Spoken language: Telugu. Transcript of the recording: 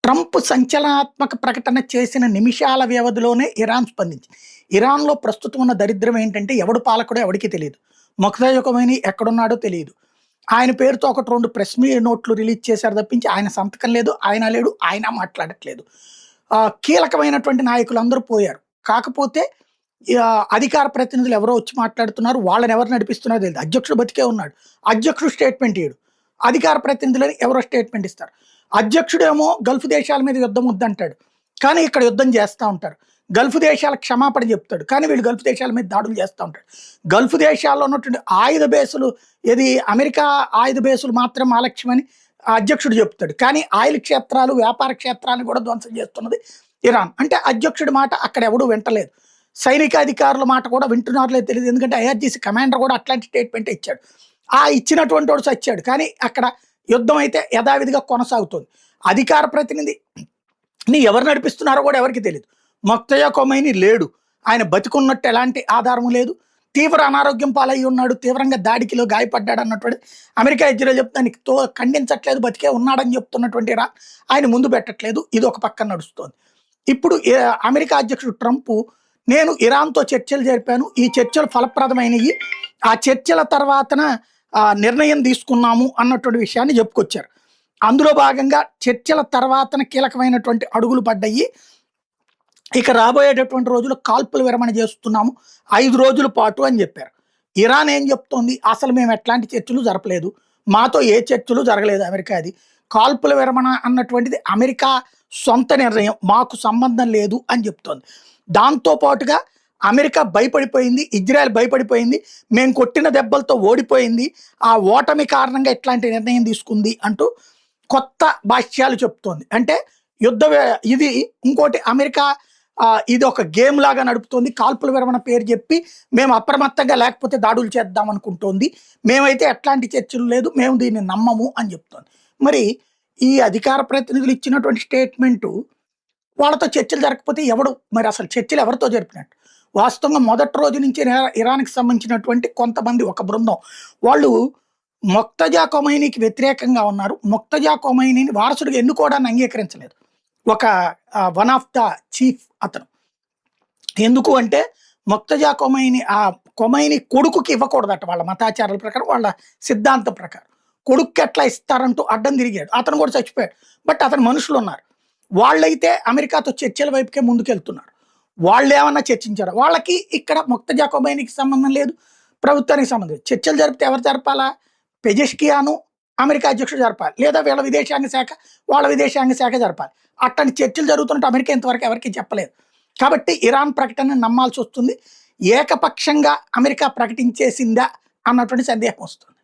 ట్రంప్ సంచలనాత్మక ప్రకటన చేసిన నిమిషాల వ్యవధిలోనే ఇరాన్ స్పందించింది. ఇరాన్‌లో ప్రస్తుతం ఉన్న దరిద్రం ఏంటంటే ఎవడు పాలకుడో ఎవడికి తెలీదు. మొక్తదా ఖొమైనీ ఎక్కడున్నాడో తెలీదు. ఆయన పేరుతో 1, 2 ప్రెస్ నోట్లు రిలీజ్ చేశారు తప్పించి ఆయన సంతకం లేదు, ఆయన లేడు, ఆయన మాట్లాడట్లేదు. కీలకమైనటువంటి నాయకులందరూ పోయారు. కాకపోతే అధికార ప్రతినిధులు ఎవరో వచ్చి మాట్లాడుతున్నారు. వాళ్ళని ఎవరు నడిపిస్తున్నారో తెలీదు. అధ్యక్షుడు బతికే ఉన్నాడు. అధ్యక్షుడు స్టేట్మెంట్ ఇయ్యడు. అధికార ప్రతినిధులని ఎవరో స్టేట్మెంట్ ఇస్తారు. అధ్యక్షుడేమో గల్ఫ్ దేశాల మీద యుద్ధం వద్దంటాడు. కానీ ఇక్కడ యుద్ధం చేస్తా ఉంటారు. గల్ఫ్ దేశాలకు క్షమాపణ చెప్తాడు. కానీ వీళ్ళు గల్ఫ్ దేశాల మీద దాడులు చేస్తా ఉంటారు. గల్ఫ్ దేశాల్లో ఉన్నటువంటి ఆయుధ బేసులు అమెరికా ఆయుధ బేసులు మాత్రం ఆలక్ష్యమని అధ్యక్షుడు చెప్తాడు. కానీ ఆయిల్ క్షేత్రాలు, వ్యాపార క్షేత్రాలను కూడా ధ్వంసం చేస్తున్నది ఇరాన్. అంటే అధ్యక్షుడి మాట అక్కడ ఎవడూ వింటలేదు. సైనిక అధికారుల మాట కూడా వింటున్నారో లేదో తెలియదు. ఎందుకంటే ఐఆర్జీసీ కమాండర్ కూడా అట్లాంటి స్టేట్మెంట్ ఇచ్చాడు. ఇచ్చినటువంటి వాడు చచ్చాడు. కానీ అక్కడ యుద్ధం అయితే యథావిధిగా కొనసాగుతుంది. అధికార ప్రతినిధిని ఎవరు నడిపిస్తున్నారో కూడా ఎవరికి తెలియదు. మొక్తదా ఖొమైనీ లేడు. ఆయన బతికున్నట్టు ఎలాంటి ఆధారం లేదు. తీవ్ర అనారోగ్యం పాలయ్యి ఉన్నాడు. తీవ్రంగా దాడికిలో గాయపడ్డాడు అన్నటువంటి అమెరికా ఎజ్జీలో చెప్తానికి ఖండించట్లేదు. బతికే ఉన్నాడని చెప్తున్నటువంటి ఆయన ముందు పెట్టట్లేదు. ఇది ఒక పక్కన నడుస్తోంది. ఇప్పుడు అమెరికా అధ్యక్షుడు ట్రంప్ నేను ఇరాన్తో చర్చలు జరిపాను. ఈ చర్చలు ఫలప్రదమైనవి. ఆ చర్చల తర్వాతన నిర్ణయం తీసుకున్నాము అన్నటువంటి విషయాన్ని చెప్పుకొచ్చారు. అందులో భాగంగా చర్చల తర్వాతన కీలకమైనటువంటి అడుగులు పడ్డాయి. ఇక రాబోయేటటువంటి రోజులు కాల్పుల విరమణ చేస్తున్నాము 5 రోజుల పాటు అని చెప్పారు. ఇరాన్ ఏం చెప్తోంది? అసలు మేము ఎట్లాంటి చర్చలు జరపలేదు, మాతో ఏ చర్చలు జరగలేదు. అమెరికాది కాల్పుల విరమణ అన్నటువంటిది అమెరికా సొంత నిర్ణయం, మాకు సంబంధం లేదు అని చెప్తోంది. దాంతో పాటుగా అమెరికా భయపడిపోయింది, ఇజ్రాయెల్ భయపడిపోయింది, మేము కొట్టిన దెబ్బలతో ఓడిపోయింది, ఆ ఓటమి కారణంగా ఎట్లాంటి నిర్ణయం తీసుకుంది అంటూ కొత్త భాష్యాలు చెప్తోంది. అంటే ఇది ఇంకోటి అమెరికా ఇది ఒక గేమ్ లాగా నడుపుతోంది. కాల్పుల విరమణ పేరు చెప్పి మేము అప్రమత్తంగా లేకపోతే దాడులు చేద్దాం అనుకుంటోంది. మేమైతే ఎట్లాంటి చర్చలు లేదు, మేము దీన్ని నమ్మము అని చెప్తోంది. మరి ఈ అధికార ప్రతినిధులు ఇచ్చినటువంటి స్టేట్మెంటు వాళ్ళతో చర్చలు జరగకపోతే మరి అసలు చర్చలు ఎవరితో జరిపినట్టు? వాస్తవంగా మొదటి రోజు నుంచి ఇరాన్కి సంబంధించినటువంటి కొంతమంది ఒక బృందం వాళ్ళు మొక్తదా ఖొమైనీకి వ్యతిరేకంగా ఉన్నారు. మొక్తదా ఖొమైనీని వారసుడిగా ఎన్నుకోవడాన్ని అంగీకరించలేదు ఒక వన్ ఆఫ్ ద చీఫ్ అతను. ఎందుకు అంటే మొక్తదా ఖొమైనీ కొడుకుకి ఇవ్వకూడదట. వాళ్ళ మతాచారాల ప్రకారం, వాళ్ళ సిద్ధాంతం ప్రకారం కొడుక్కి ఎట్లా ఇస్తారంటూ అడ్డం తిరిగాడు. అతను కూడా చచ్చిపోయాడు. బట్ అతను మనుషులు ఉన్నారు. వాళ్ళైతే అమెరికాతో చర్చల వైపుకే ముందుకెళ్తున్నారు. వాళ్ళు ఏమన్నా చర్చించారు. వాళ్ళకి ఇక్కడ మొక్తదా ఖొమైనీకి సంబంధం లేదు, ప్రభుత్వానికి సంబంధం లేదు. చర్చలు జరిపితే ఎవరు జరపాలా? పెజెష్కియాను అమెరికా అధ్యక్షుడు జరపాలి, లేదా వీళ్ళ విదేశాంగ శాఖ వాళ్ళ విదేశాంగ శాఖ జరపాలి. అట్లాంటి చర్చలు జరుగుతున్నట్టు అమెరికా ఇంతవరకు ఎవరికి చెప్పలేదు. కాబట్టి ఇరాన్ ప్రకటన నమ్మాల్సి వస్తుంది. ఏకపక్షంగా అమెరికా ప్రకటించేసిందా అన్నటువంటి సందేహం వస్తుంది.